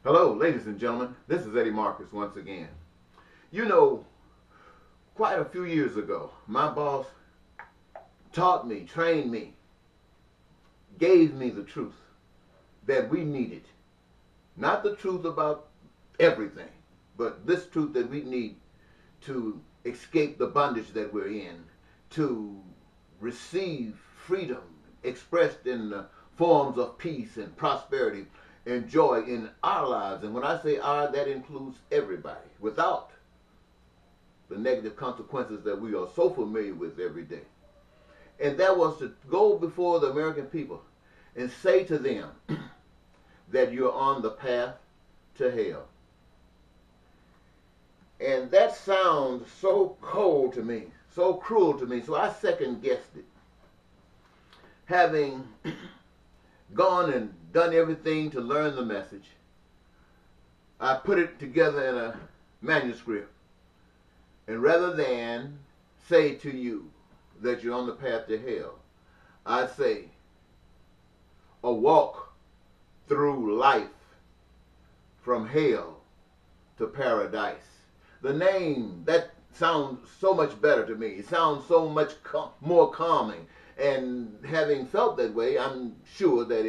Hello, ladies and gentlemen. This is Eddie Marcus once again. You know, quite a few years ago, my boss taught me, trained me, gave me the truth that we needed. Not the truth about everything, but this truth that we need to escape the bondage that we're in, to receive freedom expressed in the forms of peace and prosperity and joy in our lives. And when I say our, that includes everybody, without the negative consequences that we are so familiar with every day. And that was to go before the American people and say to them that you're on the path to hell. And that sounds so cold to me, so cruel to me, so I second guessed it. Having gone and done everything to learn the message, I put it together in a manuscript. And rather than say to you that you're on the path to hell, I say a walk through life from hell to paradise. The name, that sounds so much better to me. It sounds so much more calming. And having felt that way, I'm sure that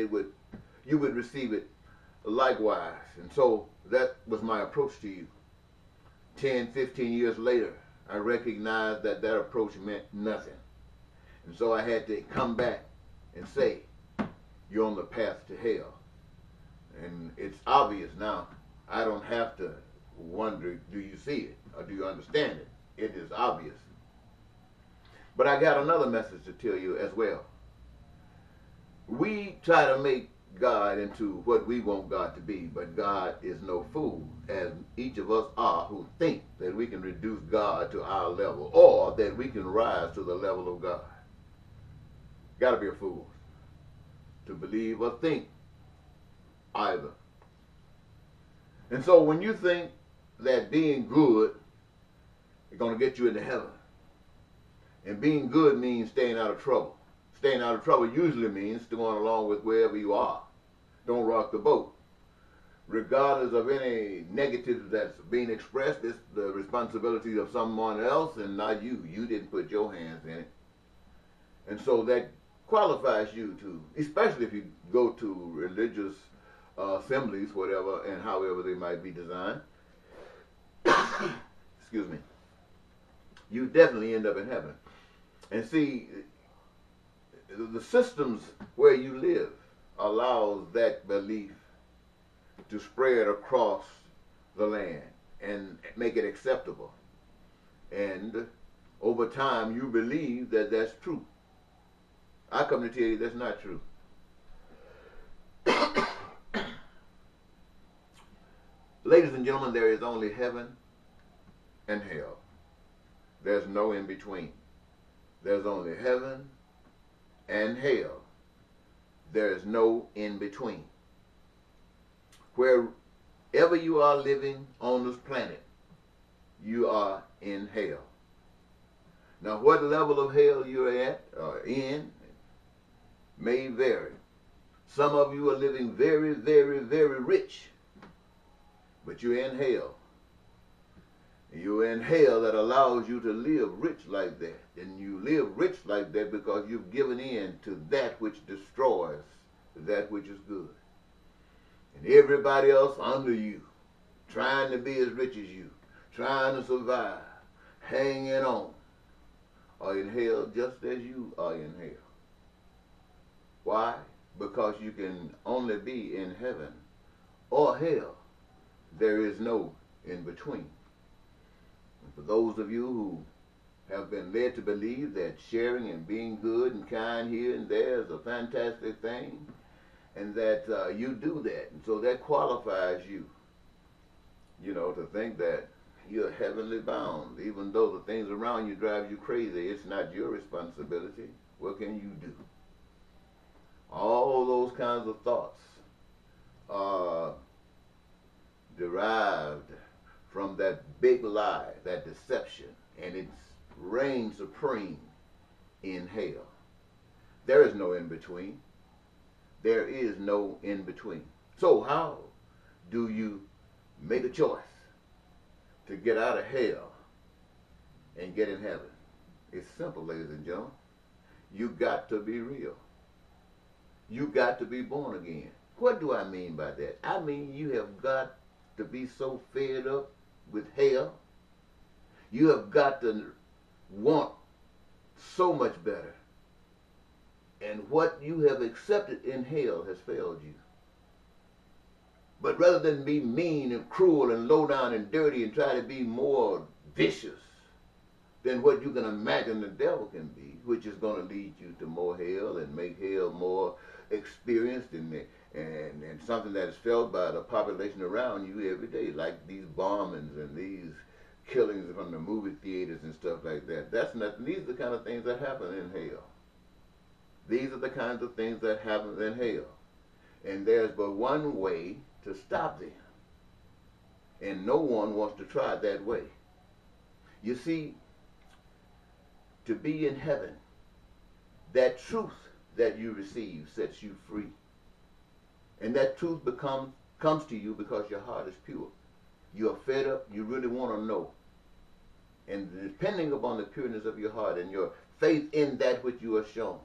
you would receive it likewise. And so that was my approach to you. 10, 15 years later, I recognized that that approach meant nothing. And so I had to come back and say, you're on the path to hell. And it's obvious now. I don't have to wonder, do you see it or do you understand it? It is obvious. But I got another message to tell you as well. We try to make God into what we want God to be, but God is no fool, as each of us are who think that we can reduce God to our level or that we can rise to the level of God. Got to be a fool to believe or think either. And so when you think that being good is going to get you into heaven, and being good means staying out of trouble. Staying out of trouble usually means going along with wherever you are. Don't rock the boat. Regardless of any negative that's being expressed, it's the responsibility of someone else and not you. You didn't put your hands in it. And so that qualifies you to, especially if you go to religious assemblies, whatever, and however they might be designed. Excuse me. You definitely end up in heaven. And see, the systems where you live allows that belief to spread across the land and make it acceptable. And over time, you believe that that's true. I come to tell you that's not true. Ladies and gentlemen, there is only heaven and hell. There's no in between. There's only heaven and hell. There is no in between. Wherever you are living on this planet, you are in hell. Now, what level of hell you're at or in may vary. Some of you are living very, very, very rich, but you're in hell. You're in hell that allows you to live rich like that. And you live rich like that because you've given in to that which destroys that which is good. And everybody else under you, trying to be as rich as you, trying to survive, hanging on, are in hell just as you are in hell. Why? Because you can only be in heaven or hell. There is no in between. For those of you who have been led to believe that sharing and being good and kind here and there is a fantastic thing, and that you do that, and so that qualifies you, to think that you're heavenly bound, even though the things around you drive you crazy. It's not your responsibility. What can you do? All those kinds of thoughts are derived from that big lie, that deception, and it reigns supreme in hell. There is no in between. There is no in between. So how do you make a choice to get out of hell and get in heaven? It's simple, ladies and gentlemen. You got to be real. You got to be born again. What do I mean by that? I mean you have got to be so fed up with hell. You have got to want so much better. And what you have accepted in hell has failed you. But rather than be mean and cruel and low down and dirty and try to be more vicious than what you can imagine the devil can be, which is going to lead you to more hell and make hell more experienced and something that is felt by the population around you every day, like these bombings and these killings from the movie theaters and stuff like that. That's not. These are the kind of things that happen in hell. These are the kinds of things that happen in hell. And there's but one way to stop them. And no one wants to try that way. You see, to be in heaven, that truth that you receive sets you free. And that truth comes to you because your heart is pure. You are fed up, you really want to know. And depending upon the pureness of your heart and your faith in that which you are shown,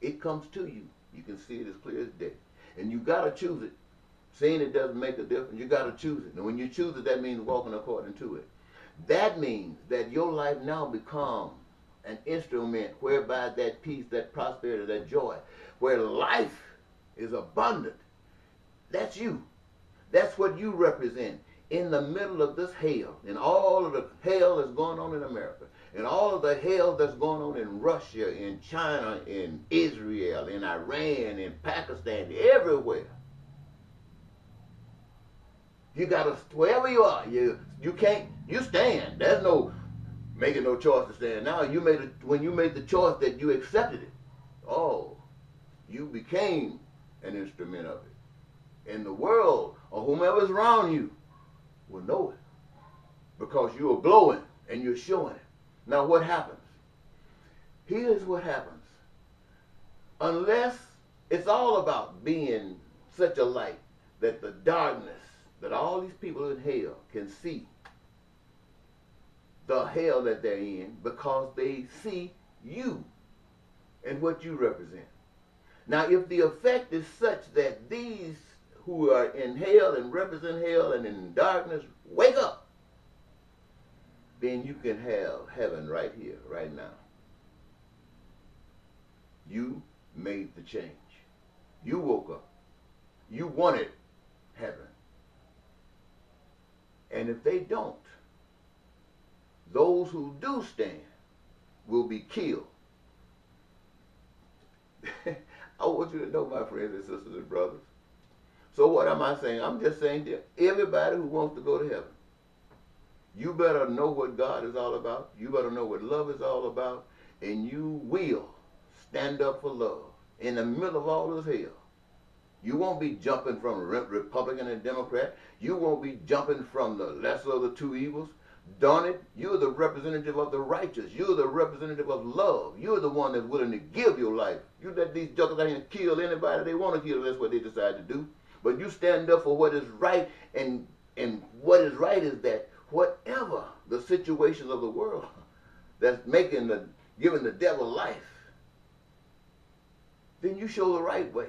it comes to you. You can see it as clear as day. And you got to choose it. Saying it doesn't make a difference. You got to choose it. And when you choose it, that means walking according to it. That means that your life now becomes an instrument whereby that peace, that prosperity, that joy, where life is abundant. That's you. That's what you represent in the middle of this hell, and all of the hell that's going on in America, and all of the hell that's going on in Russia, in China, in Israel, in Iran, in Pakistan, everywhere. You gotta, wherever you are, you stand. There's no making no choice to stand. Now when you made the choice that you accepted it, oh, you became an instrument of it. And the world, or whomever's around you, will know it. Because you are glowing and you're showing it. Now what happens? Here's what happens. Unless it's all about being such a light that the darkness, that all these people in hell can see the hell that they're in because they see you and what you represent. Now if the effect is such that these who are in hell and represent hell and in darkness wake up, then you can have heaven right here, right now. You made the change. You woke up. You wanted heaven. And if they don't, those who do stand will be killed. I want you to know, my friends and sisters and brothers. So what am I saying? I'm just saying to everybody who wants to go to heaven, you better know what God is all about. You better know what love is all about. And you will stand up for love in the middle of all this hell. You won't be jumping from Republican and Democrat. You won't be jumping from the lesser of the two evils. Darn it, you're the representative of the righteous. You're the representative of love. You're the one that's willing to give your life. You let these jokers out here kill anybody they want to kill. That's what they decide to do. But you stand up for what is right, and what is right is that whatever the situations of the world that's giving the devil life, then you show the right way.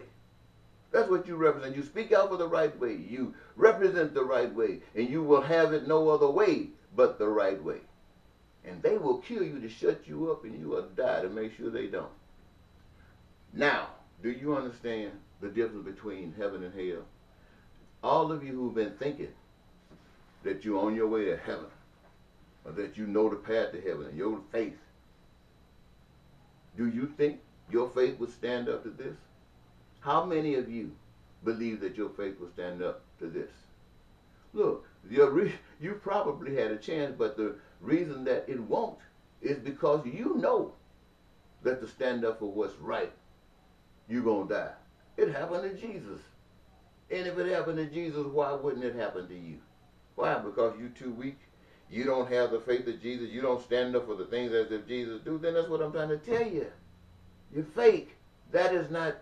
That's what you represent. You speak out for the right way. You represent the right way, and you will have it no other way but the right way. And they will kill you to shut you up, and you will die to make sure they don't. Now, do you understand the difference between heaven and hell? All of you who've been thinking that you're on your way to heaven, or that you know the path to heaven and your faith, do you think your faith would stand up to this? How many of you believe that your faith will stand up to this? Look, you probably had a chance, but the reason that it won't is because you know that to stand up for what's right, you're going to die. It happened to Jesus. And if it happened to Jesus, why wouldn't it happen to you? Why? Because you're too weak. You don't have the faith of Jesus. You don't stand up for the things as if Jesus do. Then that's what I'm trying to tell you. You're fake. That is not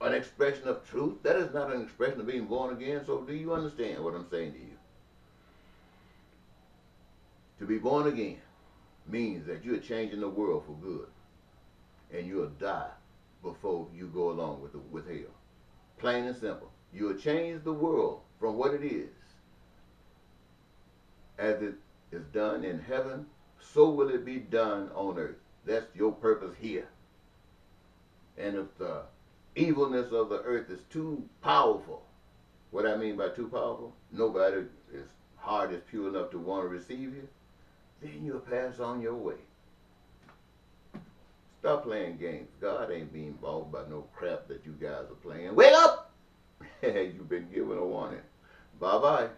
an expression of truth. That is not an expression of being born again. So do you understand what I'm saying to you? To be born again means that you're changing the world for good, and you'll die before you go along with hell. Plain and simple. You'll change the world from what it is, as it is done in heaven, so will it be done on earth. That's your purpose here. And if the evilness of the earth is too powerful, what I mean by too powerful, nobody is heart is pure enough to want to receive you, then you'll pass on your way. Stop playing games. God ain't being bought by no crap that you guys are playing. Wake up! You've been given a warning. Bye-bye.